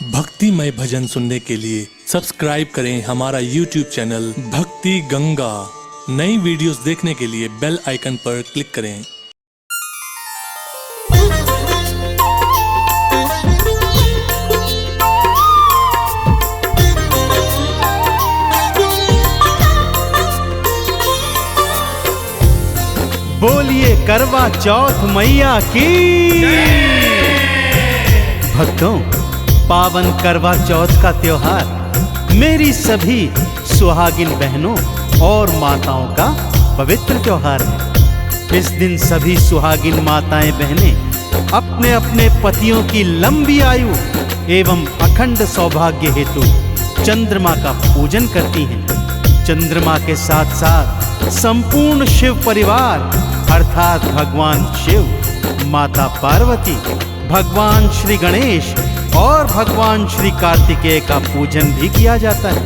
भक्तिमय भजन सुनने के लिए सब्सक्राइब करें हमारा YouTube चैनल भक्ति गंगा। नई वीडियोस देखने के लिए बेल आइकन पर क्लिक करें। बोलिए करवा चौथ मैया की। भक्तों, पावन करवा चौथ का त्योहार मेरी सभी सुहागिन बहनों और माताओं का पवित्र त्योहार है। इस दिन सभी सुहागिन माताएं बहनें अपने अपने पतियों की लंबी आयु एवं अखंड सौभाग्य हेतु चंद्रमा का पूजन करती हैं। चंद्रमा के साथ साथ संपूर्ण शिव परिवार अर्थात भगवान शिव, माता पार्वती, भगवान श्री गणेश और भगवान श्री कार्तिकेय का पूजन भी किया जाता है,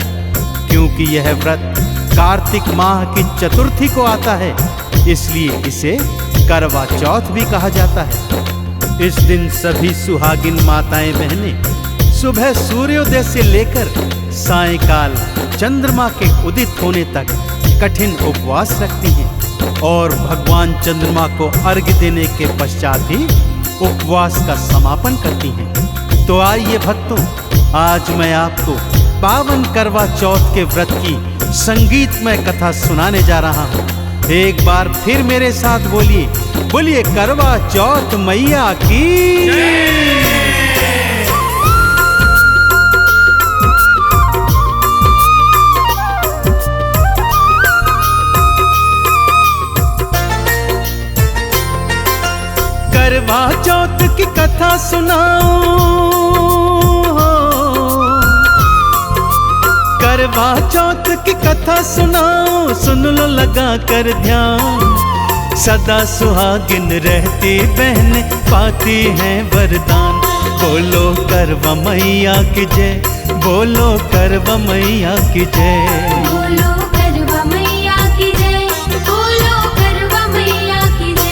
क्योंकि यह व्रत कार्तिक माह की चतुर्थी को आता है, इसलिए इसे करवा चौथ भी कहा जाता है। इस दिन सभी सुहागिन माताएं बहनें सुबह सूर्योदय से लेकर सायंकाल चंद्रमा के उदित होने तक कठिन उपवास रखती हैं और भगवान चंद्रमा को अर्घ्य देने के पश्चात ही उपवास का समापन करती हैं। तो आइए भक्तों, आज मैं आपको पावन करवा चौथ के व्रत की संगीतमय कथा सुनाने जा रहा हूँ। एक बार फिर मेरे साथ बोलिए, बोलिए करवा चौथ मैया की। करवा चौथ की कथा सुनाओ, करवा चौथ की कथा सुनाओ, सुन लो लगा कर ध्यान। सदा सुहागिन रहती बहन पाती हैं वरदान। बोलो करवा मैया की जय, बोलो करवा मैया की जय। बोलो करवा मैया की जय, बोलो करवा मैया की जय।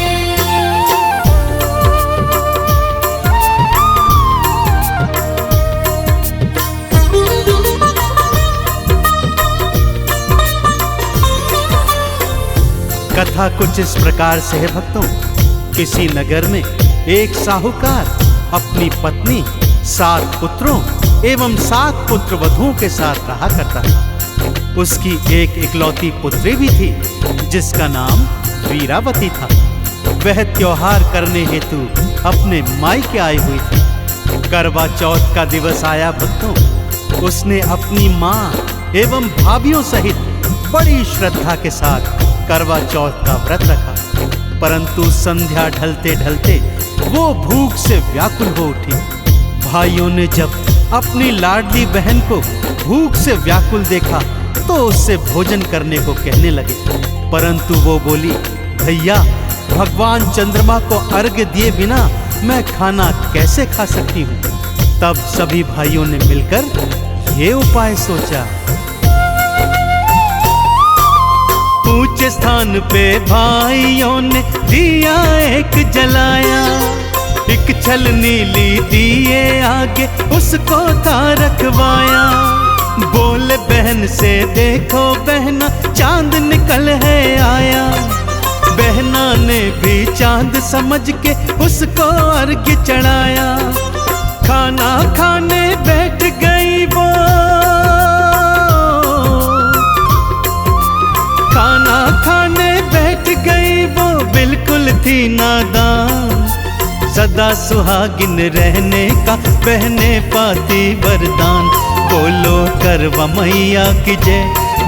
कथा कुछ इस प्रकार से है भक्तों। किसी नगर में एक साहूकार अपनी पत्नी, 7 पुत्रों एवं 7 पुत्र वधुओं के साथ रहा करता था। उसकी एक इकलौती पुत्री भी थी जिसका नाम वीरावती था। वह त्योहार करने हेतु अपने मायके आई हुई थी। करवा चौथ का दिवस आया भक्तों। उसने अपनी माँ एवं भाभियों सहित बड़ी श्रद्धा के साथ करवा चौथ का व्रत रखा, परंतु संध्या ढलते ढलते वो भूख से व्याकुल हो उठी। भाइयों ने जब अपनी लाडली बहन को भूख से व्याकुल देखा तो उससे भोजन करने को कहने लगे, परंतु वो बोली, भैया भगवान चंद्रमा को अर्घ्य दिए बिना मैं खाना कैसे खा सकती हूँ। तब सभी भाइयों ने मिलकर ये उपाय सोचा। ऊंचे स्थान पे भाइयों ने दिया एक जलाया, एक छलनी ली दिए आगे उसको था रखवाया। बोले बहन से, देखो बहना चांद निकल है आया। बहना ने भी चांद समझ के उसको अर्घ्य चढ़ाया। खाना खाने बैठ गई वो, खाना खाने बैठ गई वो बिल्कुल थी नादान। सदा सुहागिन रहने का बहने पाती वरदान। बोलो करवा मैया की जय,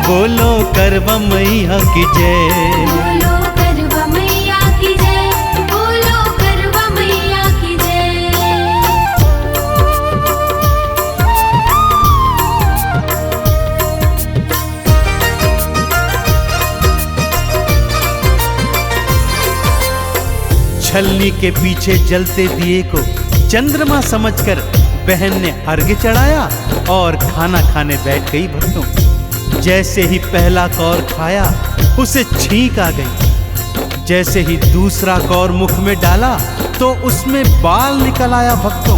बोलो करवा मैया की जय। बोलो करवा मैया की जय, बोलो करवा मैया की जय। छलनी के पीछे जलते दिए को चंद्रमा समझकर बहन ने अर्घ्य चढ़ाया और खाना खाने बैठ गई भक्तों। जैसे ही पहला कौर खाया उसे छींक आ गई। जैसे ही दूसरा कौर मुख में डाला तो उसमें बाल निकल आया भक्तों।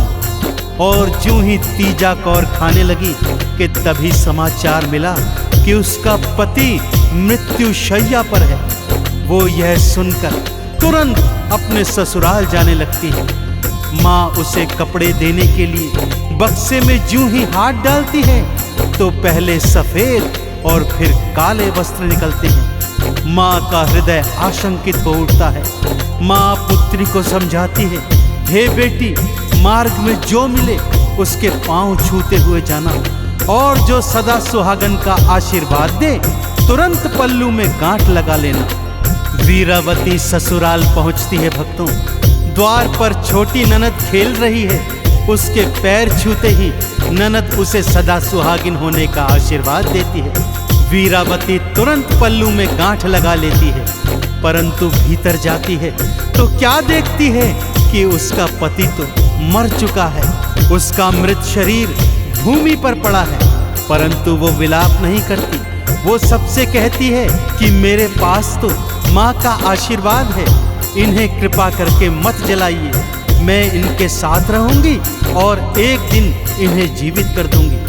और जूं ही तीजा कौर खाने लगी कि तभी समाचार मिला कि उसका पति मृत्युशैया पर है। वो यह सुनकर तुरंत अपने ससुराल जाने लगती है। माँ उसे कपड़े देने के लिए बक्से में जूं ही हाथ डालती है तो पहले सफेद और फिर काले वस्त्र निकलते हैं। माँ का हृदय आशंकित हो उठता है। माँ पुत्री को समझाती है, हे बेटी, मार्ग में जो मिले उसके पांव छूते हुए जाना, और जो सदा सुहागन का आशीर्वाद दे तुरंत पल्लू में गांठ लगा लेना। वीरावती ससुराल पहुंचती है भक्तों। द्वार पर छोटी ननद खेल रही है। उसके पैर छूते ही ननद उसे सदा सुहागिन होने का आशीर्वाद देती है। वीरावती तुरंत पल्लू में गांठ लगा लेती है, परंतु भीतर जाती है तो क्या देखती है कि उसका पति तो मर चुका है। उसका मृत शरीर भूमि पर पड़ा है, परंतु वो विलाप नहीं करती। वो सबसे कहती है कि मेरे पास तो माँ का आशीर्वाद है, इन्हें कृपा करके मत जलाइए। मैं इनके साथ रहूंगी और एक दिन इन्हें जीवित कर दूंगी।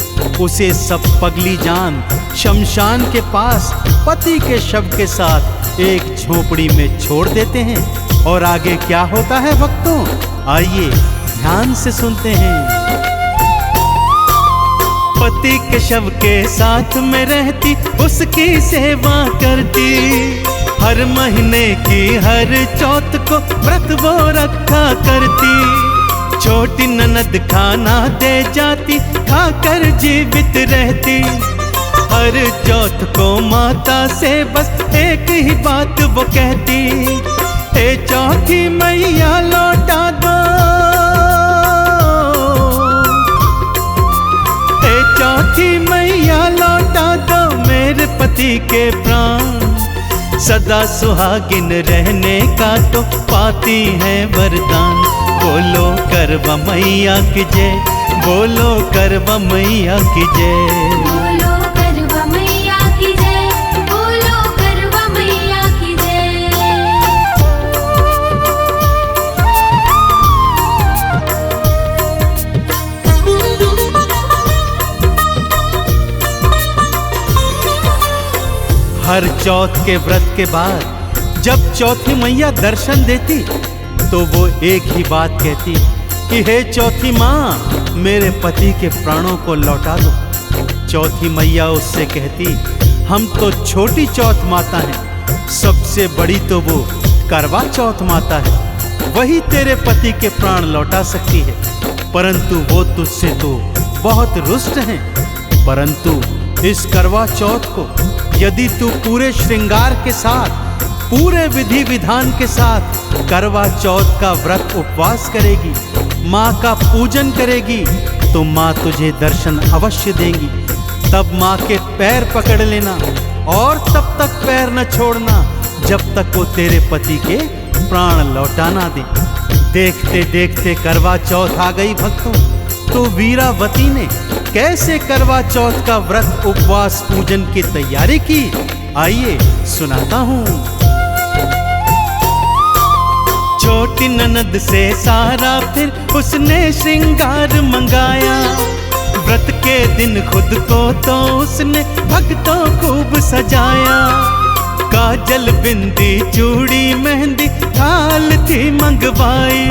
उसे सब पगली जान शमशान के पास पति के शव के साथ एक झोपड़ी में छोड़ देते हैं। और आगे क्या होता है भक्तों, आइए ध्यान से सुनते हैं। पति के शव के साथ में रहती, उसकी सेवा करती, हर महीने की हर चौथ को व्रत वो रखा करती। छोटी ननद खाना दे जाती, खाकर जीवित रहती। हर चौथ को माता से बस एक ही बात वो कहती, हे चौथी मैया लौटा दो, हे चौथी मैया लौटा दो मेरे पति के प्राण। सदा सुहागिन रहने का तो पाती है वरदान। बोलो करवा मैया की जय, बोलो करवा मैया की जय। बोलो करवा मैया की जय, बोलो करवा मैया की जय। हर चौथ के व्रत के बाद जब चौथी मैया दर्शन देती तो वो एक ही बात कहती कि हे चौथी माँ, मेरे पति के प्राणों को लौटा दो। चौथी मैया उससे कहती, हम तो छोटी चौथ माता हैं, सबसे बड़ी तो वो करवा चौथ माता है, वही तेरे पति के प्राण लौटा सकती है। परंतु वो तुझसे तो बहुत रुष्ट हैं। परंतु इस करवा चौथ को यदि तू पूरे श्रृंगार के साथ, पूरे विधि विधान के साथ करवा चौथ का व्रत उपवास करेगी, माँ का पूजन करेगी, तो माँ तुझे दर्शन अवश्य देंगी। तब माँ के पैर पकड़ लेना और तब तक पैर न छोड़ना जब तक वो तेरे पति के प्राण लौटाना दे। देखते देखते करवा चौथ आ गई भक्तों। तो वीरावती ने कैसे करवा चौथ का व्रत उपवास पूजन की तैयारी की, आइए सुनाता हूँ। छोटी ननद से सारा फिर उसने श्रृंगार मंगाया। व्रत के दिन खुद को तो उसने भक्तों खूब सजाया। काजल बिंदी चूड़ी मेहंदी थाल थी मंगवाई।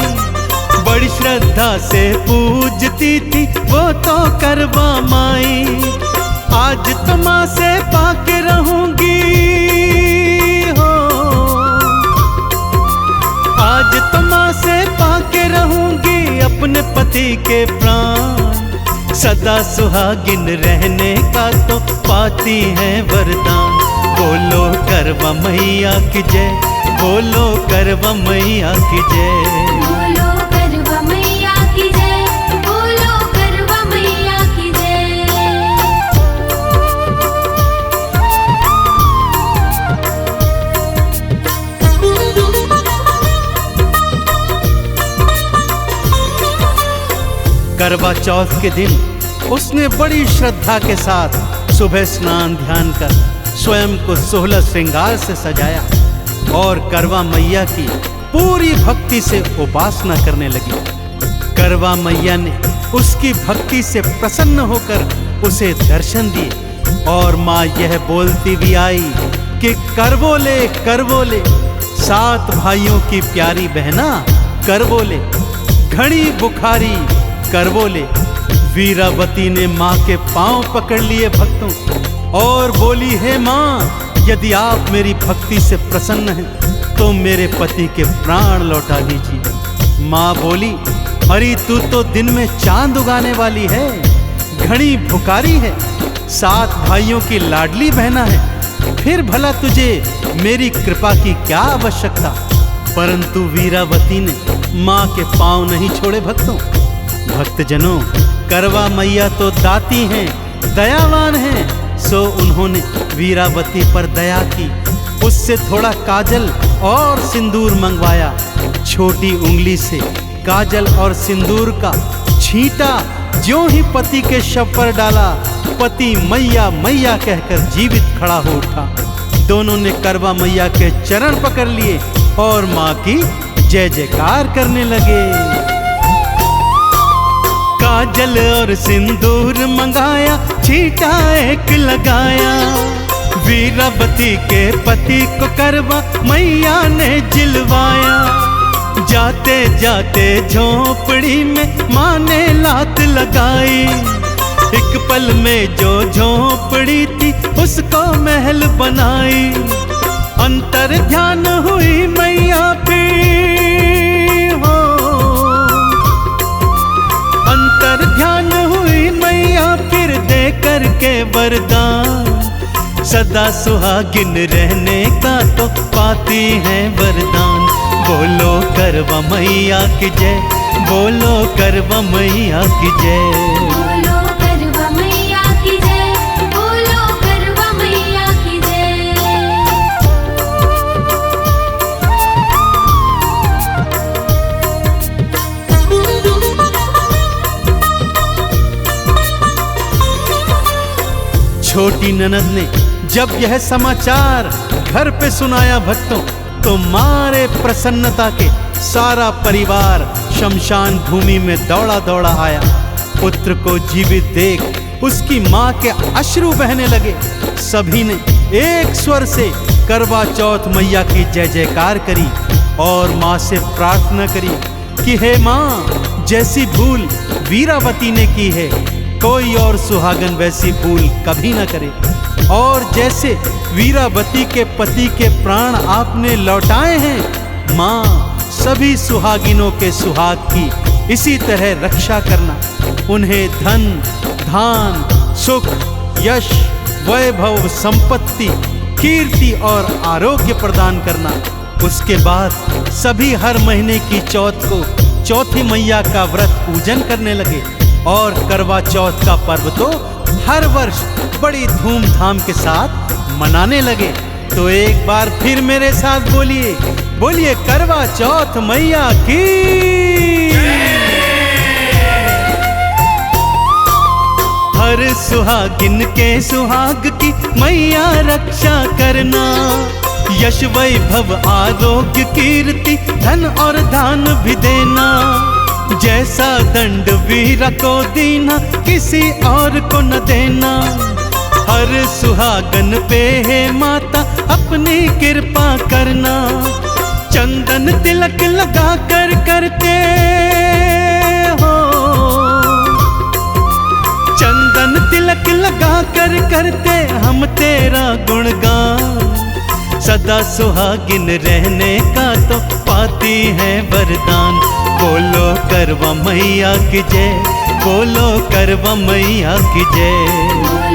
बड़ी श्रद्धा से पूजती थी वो तो करवा माई। आज तो माँ से पाके रहूंगी हो, आज तो माँ से पाके रहूंगी अपने पति के प्राण। सदा सुहागिन रहने का तो पाती है वरदान। बोलो करवा मैया की जय, बोलो करवा मैया की जय। बोलो करवा मैया की जय, बोलो करवा मैया की जय। करवा चौथ के दिन उसने बड़ी श्रद्धा के साथ सुबह स्नान ध्यान कर स्वयं को 16 श्रृंगार से सजाया और करवा मैया की पूरी भक्ति से उपासना करने लगी। करवा मैया ने उसकी भक्ति से प्रसन्न होकर उसे दर्शन दिए और माँ यह बोलती भी आई कि करवोले करवोले, 7 भाइयों की प्यारी बहना करवोले, घड़ी बुखारी करवोले। वीरावती ने माँ के पांव पकड़ लिए भक्तों और बोली, हे माँ, यदि आप मेरी भक्ति से प्रसन्न हैं तो मेरे पति के प्राण लौटा दीजिए। माँ बोली, अरे तू तो दिन में चांद उगाने वाली है, घड़ी भुकारी है, 7 भाइयों की लाडली बहना है, फिर भला तुझे मेरी कृपा की क्या आवश्यकता। परंतु वीरावती ने माँ के पांव नहीं छोड़े भक्तों। भक्तजनों, करवा मैया तो दाती हैं, दयावान हैं, सो उन्होंने वीरावती पर दया की, उससे थोड़ा काजल और सिंदूर मंगवाया। छोटी उंगली से काजल और सिंदूर का छींटा ज्यों ही पति के शव पर डाला, पति मैया मैया कहकर जीवित खड़ा हो उठा। दोनों ने करवा मैया के चरण पकड़ लिए और माँ की जय जयकार करने लगे। काजल और सिंदूर मंगाया, छींटा एक लगाया, वीरावती के पति को करवा मैया ने जिलवाया। जाते जाते झोंपड़ी में माँ ने लात लगाई, एक पल में जो झोंपड़ी थी उसको महल बनाई। अंतर ध्यान हुई मैया फिर हो, अंतर ध्यान हुई मैया फिर दे करके वरदान, सदा सुहागिन रहने का तो पाती है वरदान। बोलो करवा मैया की जय, बोलो करवा मैया की जय। बोलो करवा मैया की जय, बोलो करवा मैया की जय। छोटी ननद ने जब यह समाचार घर पे सुनाया भक्तों, तो मारे प्रसन्नता के सारा परिवार शमशान भूमि में दौड़ा दौड़ा आया। पुत्र को जीवित देख उसकी माँ के अश्रु बहने लगे। सभी ने एक स्वर से करवा चौथ मैया की जय जयकार करी और माँ से प्रार्थना करी कि हे माँ, जैसी भूल वीरावती ने की है कोई और सुहागन वैसी भूल कभी न करे, और जैसे वीरावती के पति के प्राण आपने लौटाए हैं, माँ सभी सुहागिनों के सुहाग की इसी तरह रक्षा करना, उन्हें धन धान सुख यश वैभव संपत्ति कीर्ति और आरोग्य प्रदान करना। उसके बाद सभी हर महीने की चौथ को चौथी मैया का व्रत पूजन करने लगे और करवा चौथ का पर्व तो हर वर्ष बड़ी धूमधाम के साथ मनाने लगे। तो एक बार फिर मेरे साथ बोलिए, बोलिए करवा चौथ मैया की। हर सुहागिन के सुहाग की मैया रक्षा करना, यश वैभव आरोग्य कीर्ति धन और दान भी देना। जैसा दंड वीरा को दीना किसी और को न देना। हर सुहागन पे है माता अपनी कृपा करना। चंदन तिलक लगा कर करते हो, चंदन तिलक लगा कर करते हम तेरा गुणगान। सदा सुहागिन रहने का तो पाती है वरदान। बोलो करवा मैया की जय, बोलो करवा मैया की जय।